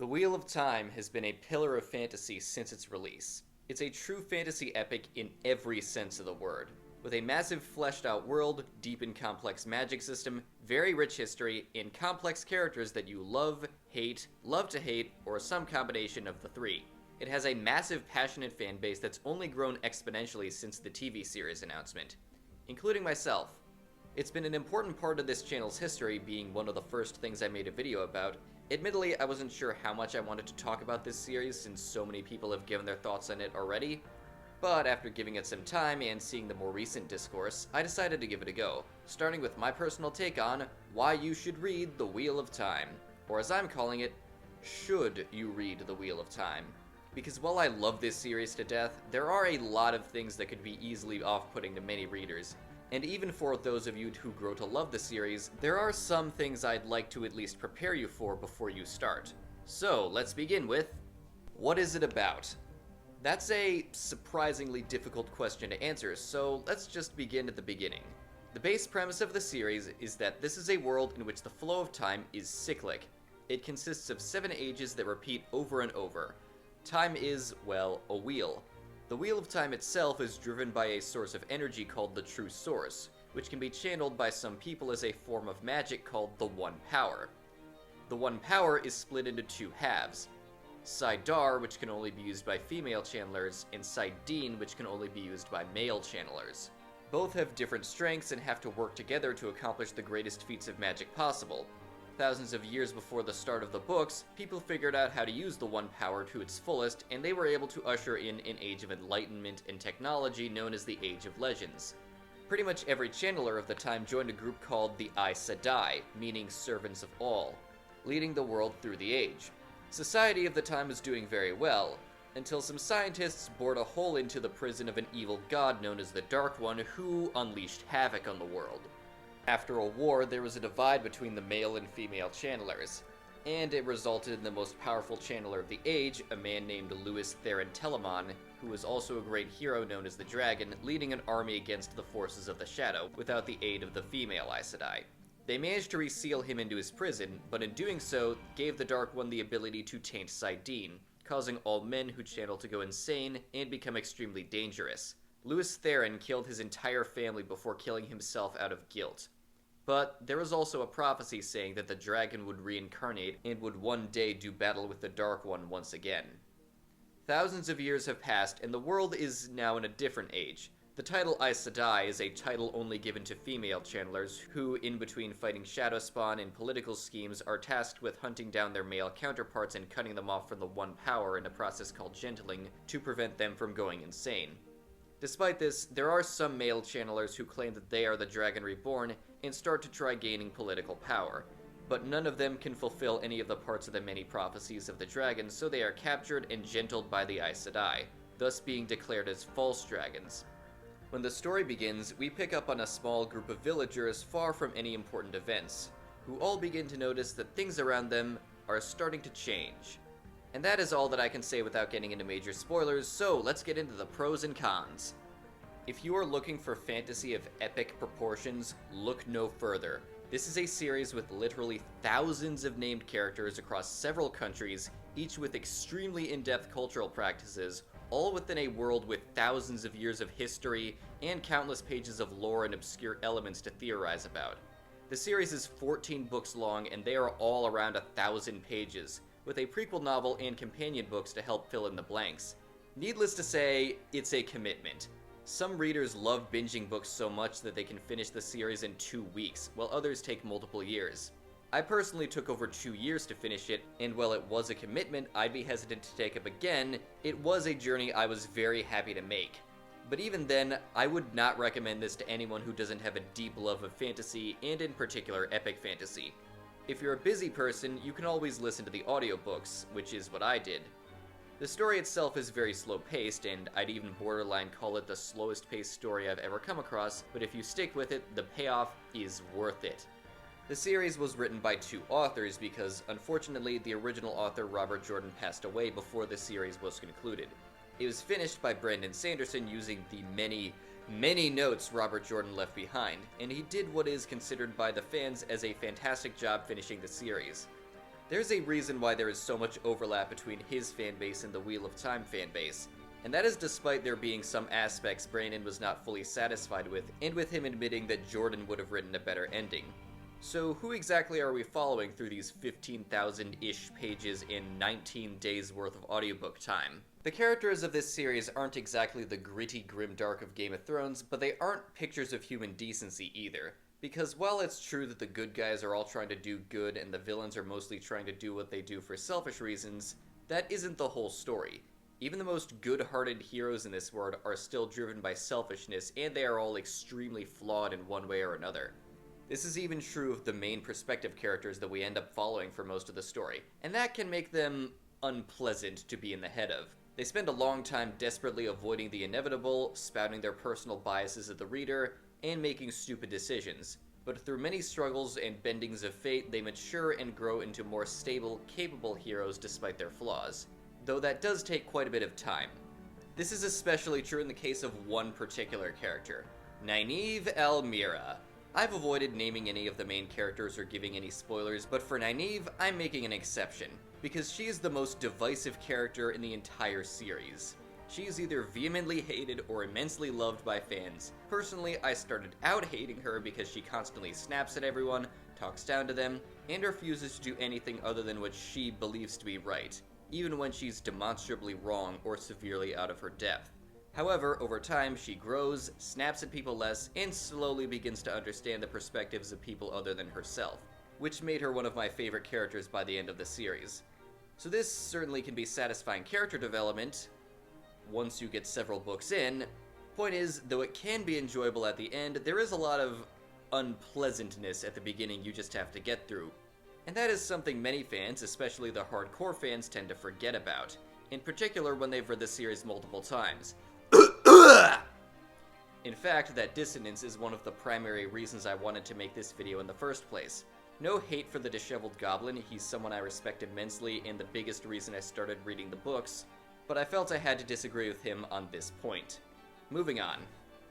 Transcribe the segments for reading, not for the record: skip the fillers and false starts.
The Wheel of Time has been a pillar of fantasy since its release. It's a true fantasy epic in every sense of the word, with a massive fleshed out world, deep and complex magic system, very rich history, and complex characters that you love to hate, or some combination of the three. It has a massive passionate fan base that's only grown exponentially since the TV series announcement, including myself. It's been an important part of this channel's history, being one of the first things I made a video about. Admittedly, I wasn't sure how much I wanted to talk about this series since so many people have given their thoughts on it already, but after giving it some time and seeing the more recent discourse, I decided to give it a go, starting with my personal take on why you should read The Wheel of Time, or as I'm calling it, should you read The Wheel of Time? Because while I love this series to death, there are a lot of things that could be easily off-putting to many readers. And even for those of you who grow to love the series, there are some things I'd like to at least prepare you for before you start. So, let's begin with, what is it about? That's a surprisingly difficult question to answer, so let's just begin at the beginning. The base premise of the series is that this is a world in which the flow of time is cyclic. It consists of 7 ages that repeat over and over. Time is, well, a wheel. The Wheel of Time itself is driven by a source of energy called the True Source, which can be channeled by some people as a form of magic called the One Power. The One Power is split into 2 halves. Saidar, which can only be used by female channelers, and Saidin, which can only be used by male channelers. Both have different strengths and have to work together to accomplish the greatest feats of magic possible. Thousands of years before the start of the books, people figured out how to use the One Power to its fullest, and they were able to usher in an age of enlightenment and technology known as the Age of Legends. Pretty much every channeler of the time joined a group called the Aes Sedai, meaning Servants of All, leading the world through the age. Society of the time was doing very well, until some scientists bored a hole into the prison of an evil god known as the Dark One, who unleashed havoc on the world. After a war, there was a divide between the male and female channelers, and it resulted in the most powerful channeler of the age, a man named Louis Theron Telamon, who was also a great hero known as the Dragon, leading an army against the forces of the Shadow, without the aid of the female Aes Sedai. They managed to reseal him into his prison, but in doing so, gave the Dark One the ability to taint Saidin, causing all men who channel to go insane and become extremely dangerous. Louis Theron killed his entire family before killing himself out of guilt. But there was also a prophecy saying that the dragon would reincarnate and would one day do battle with the Dark One once again. Thousands of years have passed, and the world is now in a different age. The title Aes Sedai is a title only given to female channelers who, in between fighting Shadow Spawn and political schemes, are tasked with hunting down their male counterparts and cutting them off from the One Power in a process called gentling to prevent them from going insane. Despite this, there are some male channelers who claim that they are the Dragon Reborn and start to try gaining political power, but none of them can fulfill any of the parts of the many prophecies of the dragon, so they are captured and gentled by the Aes Sedai, thus being declared as false dragons. When the story begins, we pick up on a small group of villagers far from any important events, who all begin to notice that things around them are starting to change. And that is all that I can say without getting into major spoilers, so let's get into the pros and cons. If you are looking for fantasy of epic proportions, look no further. This is a series with literally thousands of named characters across several countries, each with extremely in-depth cultural practices, all within a world with thousands of years of history and countless pages of lore and obscure elements to theorize about. The series is 14 books long, and they are all around 1,000 pages, with a prequel novel and companion books to help fill in the blanks. Needless to say, it's a commitment. Some readers love binging books so much that they can finish the series in 2 weeks, while others take multiple years. I personally took over 2 years to finish it, and while it was a commitment I'd be hesitant to take up again, it was a journey I was very happy to make. But even then, I would not recommend this to anyone who doesn't have a deep love of fantasy, and in particular epic fantasy. If you're a busy person, you can always listen to the audiobooks, which is what I did. The story itself is very slow-paced, and I'd even borderline call it the slowest-paced story I've ever come across, but if you stick with it, the payoff is worth it. The series was written by 2 authors because, unfortunately, the original author Robert Jordan passed away before the series was concluded. It was finished by Brandon Sanderson using the many notes Robert Jordan left behind, and he did what is considered by the fans as a fantastic job finishing the series. There's a reason why there is so much overlap between his fanbase and the Wheel of Time fanbase, and that is despite there being some aspects Brandon was not fully satisfied with, and with him admitting that Jordan would have written a better ending. So who exactly are we following through these 15,000-ish pages in 19 days worth of audiobook time? The characters of this series aren't exactly the gritty grimdark of Game of Thrones, but they aren't pictures of human decency either. Because while it's true that the good guys are all trying to do good and the villains are mostly trying to do what they do for selfish reasons, that isn't the whole story. Even the most good-hearted heroes in this world are still driven by selfishness, and they are all extremely flawed in one way or another. This is even true of the main perspective characters that we end up following for most of the story, and that can make them unpleasant to be in the head of. They spend a long time desperately avoiding the inevitable, spouting their personal biases at the reader, and making stupid decisions. But through many struggles and bendings of fate, they mature and grow into more stable, capable heroes despite their flaws. Though that does take quite a bit of time. This is especially true in the case of one particular character, Nynaeve Almira. I've avoided naming any of the main characters or giving any spoilers, but for Nynaeve, I'm making an exception, because she is the most divisive character in the entire series. She is either vehemently hated or immensely loved by fans. Personally, I started out hating her because she constantly snaps at everyone, talks down to them, and refuses to do anything other than what she believes to be right, even when she's demonstrably wrong or severely out of her depth. However, over time, she grows, snaps at people less, and slowly begins to understand the perspectives of people other than herself, which made her one of my favorite characters by the end of the series. So this certainly can be satisfying character development once you get several books in. Point is, though it can be enjoyable at the end, there is a lot of unpleasantness at the beginning you just have to get through. And that is something many fans, especially the hardcore fans, tend to forget about, in particular when they've read the series multiple times. In fact, that dissonance is one of the primary reasons I wanted to make this video in the first place. No hate for the disheveled goblin, he's someone I respect immensely and the biggest reason I started reading the books, but I felt I had to disagree with him on this point. Moving on.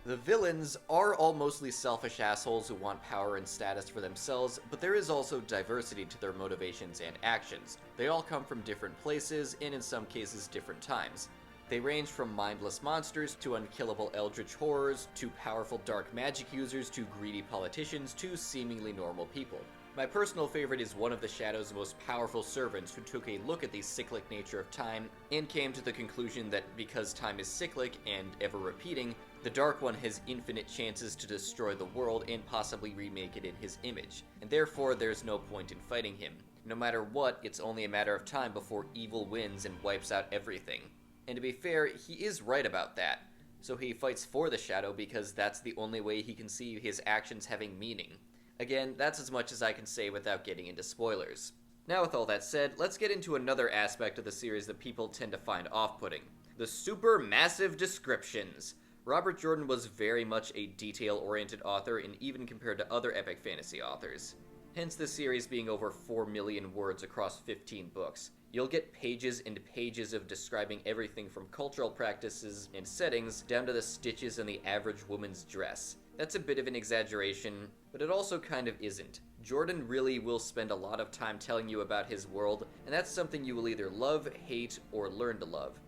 The villains are all mostly selfish assholes who want power and status for themselves, but there is also diversity to their motivations and actions. They all come from different places, and in some cases different times. They range from mindless monsters to unkillable eldritch horrors, to powerful dark magic users, to greedy politicians, to seemingly normal people. My personal favorite is one of the Shadow's most powerful servants who took a look at the cyclic nature of time and came to the conclusion that because time is cyclic and ever repeating, the Dark One has infinite chances to destroy the world and possibly remake it in his image, and therefore there's no point in fighting him. No matter what, it's only a matter of time before evil wins and wipes out everything. And to be fair, he is right about that. So he fights for the Shadow because that's the only way he can see his actions having meaning. Again, that's as much as I can say without getting into spoilers. Now with all that said, let's get into another aspect of the series that people tend to find off-putting. The super massive descriptions. Robert Jordan was very much a detail-oriented author, and even compared to other epic fantasy authors. Hence the series being over 4 million words across 15 books. You'll get pages and pages of describing everything from cultural practices and settings down to the stitches in the average woman's dress. That's a bit of an exaggeration, but it also kind of isn't. Jordan really will spend a lot of time telling you about his world, and that's something you will either love, hate, or learn to love.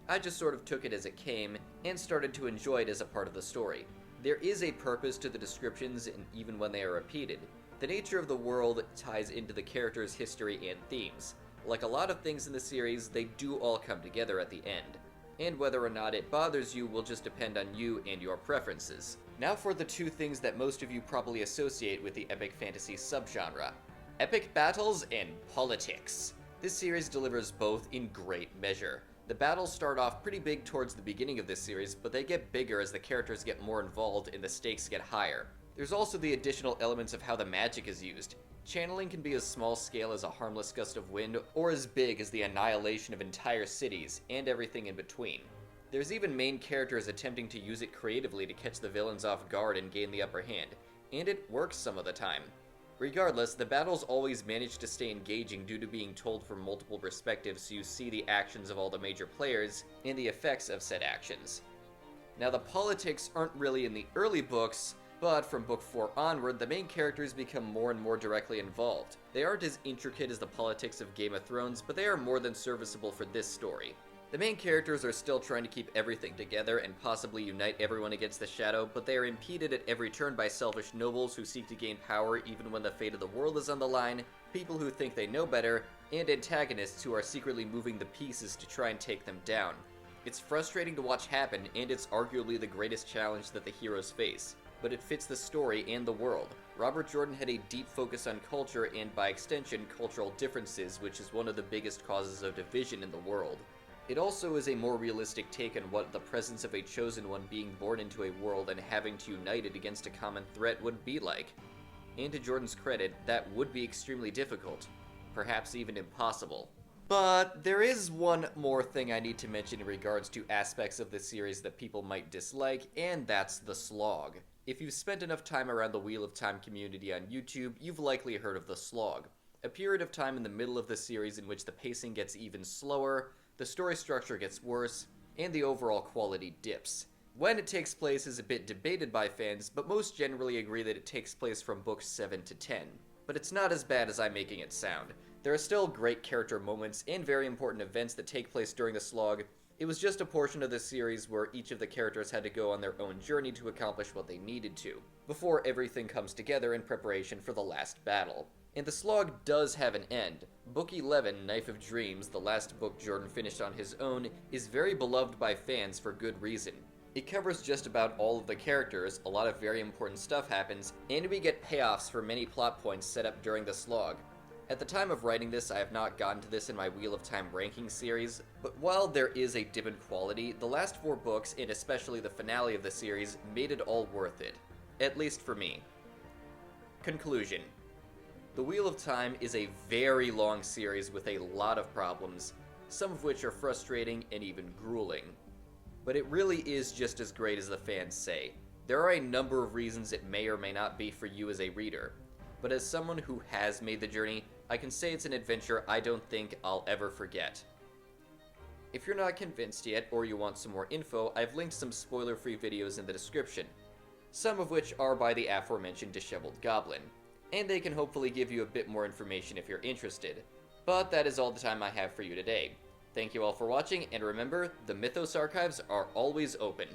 I just sort of took it as it came, and started to enjoy it as a part of the story. There is a purpose to the descriptions, and even when they are repeated. The nature of the world ties into the characters' history and themes. Like a lot of things in the series, they do all come together at the end. And whether or not it bothers you will just depend on you and your preferences. Now for the two things that most of you probably associate with the epic fantasy subgenre. Epic battles and politics. This series delivers both in great measure. The battles start off pretty big towards the beginning of this series, but they get bigger as the characters get more involved and the stakes get higher. There's also the additional elements of how the magic is used. Channeling can be as small scale as a harmless gust of wind, or as big as the annihilation of entire cities, and everything in between. There's even main characters attempting to use it creatively to catch the villains off guard and gain the upper hand, and it works some of the time. Regardless, the battles always manage to stay engaging due to being told from multiple perspectives so you see the actions of all the major players, and the effects of said actions. Now the politics aren't really in the early books, But from book 4 onward, the main characters become more and more directly involved. They aren't as intricate as the politics of Game of Thrones, but they are more than serviceable for this story. The main characters are still trying to keep everything together and possibly unite everyone against the Shadow, but they are impeded at every turn by selfish nobles who seek to gain power even when the fate of the world is on the line, people who think they know better, and antagonists who are secretly moving the pieces to try and take them down. It's frustrating to watch happen, and it's arguably the greatest challenge that the heroes face, but it fits the story and the world. Robert Jordan had a deep focus on culture and, by extension, cultural differences, which is one of the biggest causes of division in the world. It also is a more realistic take on what the presence of a chosen one being born into a world and having to unite it against a common threat would be like. And to Jordan's credit, that would be extremely difficult, perhaps even impossible. But there is one more thing I need to mention in regards to aspects of the series that people might dislike, and that's the slog. If you've spent enough time around the Wheel of Time community on YouTube, you've likely heard of the slog, a period of time in the middle of the series in which the pacing gets even slower, the story structure gets worse, and the overall quality dips. When it takes place is a bit debated by fans, but most generally agree that it takes place from books 7 to 10. But it's not as bad as I'm making it sound. There are still great character moments and very important events that take place during the slog. It was just a portion of the series where each of the characters had to go on their own journey to accomplish what they needed to, before everything comes together in preparation for the last battle. And the slog does have an end. Book 11, Knife of Dreams, the last book Jordan finished on his own, is very beloved by fans for good reason. It covers just about all of the characters, a lot of very important stuff happens, and we get payoffs for many plot points set up during the slog. At the time of writing this, I have not gotten to this in my Wheel of Time ranking series, but while there is a dip in quality, the last 4 books, and especially the finale of the series, made it all worth it. At least for me. Conclusion. The Wheel of Time is a very long series with a lot of problems, some of which are frustrating and even grueling. But it really is just as great as the fans say. There are a number of reasons it may or may not be for you as a reader, but as someone who has made the journey, I can say it's an adventure I don't think I'll ever forget. If you're not convinced yet, or you want some more info, I've linked some spoiler-free videos in the description, some of which are by the aforementioned Disheveled Goblin, and they can hopefully give you a bit more information if you're interested. But that is all the time I have for you today. Thank you all for watching, and remember, the Mythos Archives are always open.